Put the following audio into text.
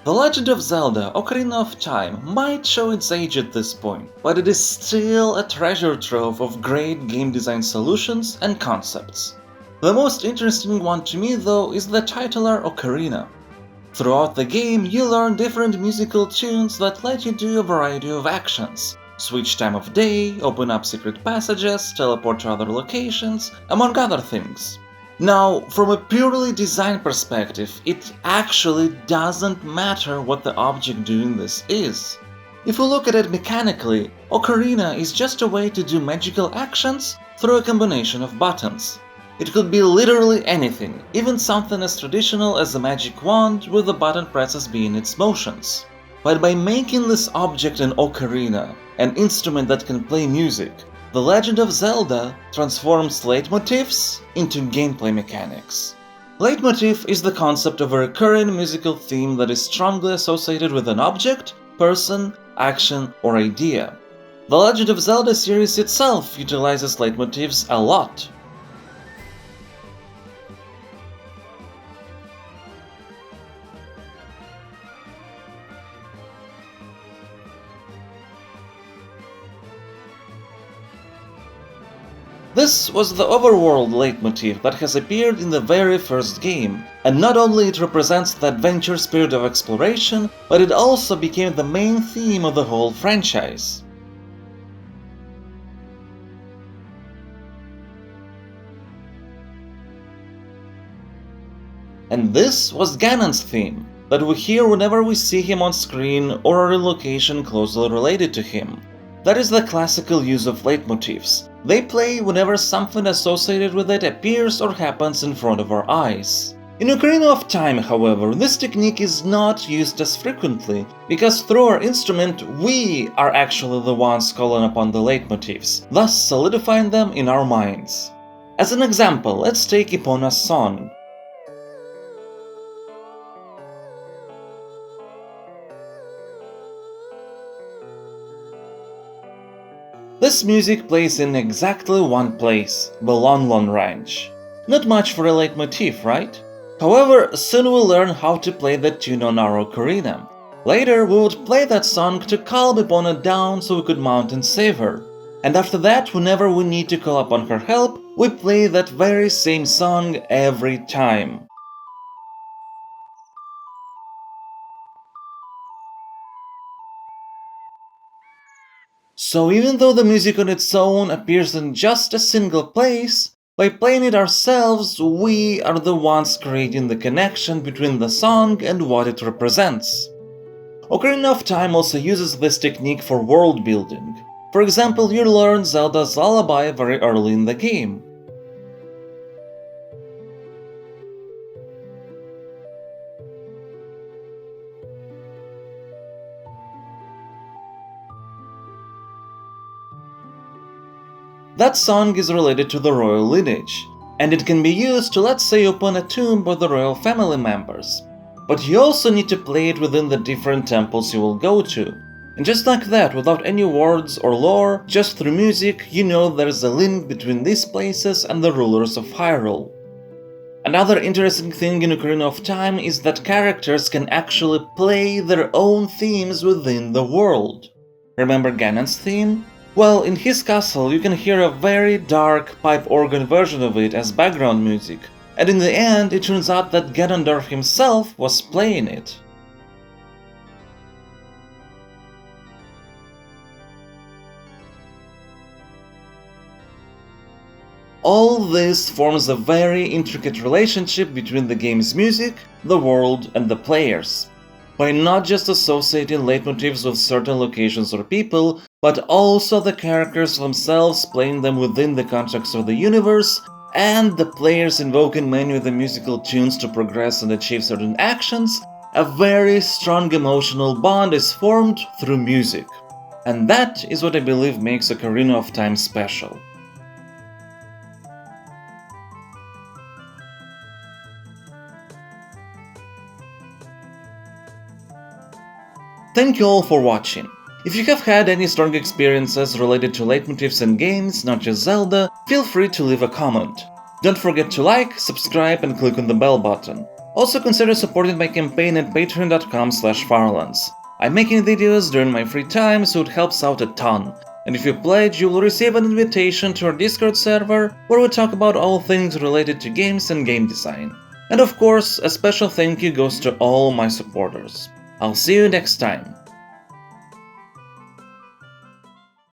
The Legend of Zelda Ocarina of Time might show its age at this point, but it is still a treasure trove of great game design solutions and concepts. The most interesting one to me though is the titular Ocarina. Throughout the game, you learn different musical tunes that let you do a variety of actions. Switch time of day, open up secret passages, teleport to other locations, among other things. Now, from a purely design perspective, it actually doesn't matter what the object doing this is. If we look at it mechanically, Ocarina is just a way to do magical actions through a combination of buttons. It could be literally anything, even something as traditional as a magic wand with the button presses being its motions. But by making this object an ocarina, an instrument that can play music, The Legend of Zelda transforms leitmotifs into gameplay mechanics. Leitmotif is the concept of a recurring musical theme that is strongly associated with an object, person, action, or idea. The Legend of Zelda series itself utilizes leitmotifs a lot. This was the Overworld leitmotif that has appeared in the very first game, and not only it represents the adventure spirit of exploration, but it also became the main theme of the whole franchise. And this was Ganon's theme, that we hear whenever we see him on screen or are in location closely related to him. That is the classical use of leitmotifs. They play whenever something associated with it appears or happens in front of our eyes. In Ocarina of Time, however, this technique is not used as frequently, because through our instrument we are actually the ones calling upon the leitmotifs, thus solidifying them in our minds. As an example, let's take Epona's song. This music plays in exactly one place, the Lon Lon Ranch. Not much for a leitmotif, right? However, soon we'll learn how to play that tune on our ocarina. Later, we would play that song to calm Epona down so we could mount and save her. And after that, whenever we need to call upon her help, we play that very same song every time. So even though the music on its own appears in just a single place, by playing it ourselves, we are the ones creating the connection between the song and what it represents. Ocarina of Time also uses this technique for world building. For example, you learn Zelda's lullaby very early in the game. That song is related to the royal lineage, and it can be used to, let's say, open a tomb of the royal family members. But you also need to play it within the different temples you will go to. And just like that, without any words or lore, just through music, you know there's a link between these places and the rulers of Hyrule. Another interesting thing in Ocarina of Time is that characters can actually play their own themes within the world. Remember Ganon's theme? Well, in his castle you can hear a very dark pipe organ version of it as background music, and in the end it turns out that Ganondorf himself was playing it. All this forms a very intricate relationship between the game's music, the world, and the players. By not just associating leitmotifs with certain locations or people, but also the characters themselves playing them within the context of the universe, and the players invoking many of the musical tunes to progress and achieve certain actions, a very strong emotional bond is formed through music. And that is what I believe makes Ocarina of Time special. Thank you all for watching. If you have had any strong experiences related to leitmotifs in games, not just Zelda, feel free to leave a comment. Don't forget to like, subscribe and click on the bell button. Also consider supporting my campaign at patreon.com/farlands. I'm making videos during my free time, so it helps out a ton. And if you pledge, you will receive an invitation to our Discord server, where we talk about all things related to games and game design. And of course, a special thank you goes to all my supporters. I'll see you next time.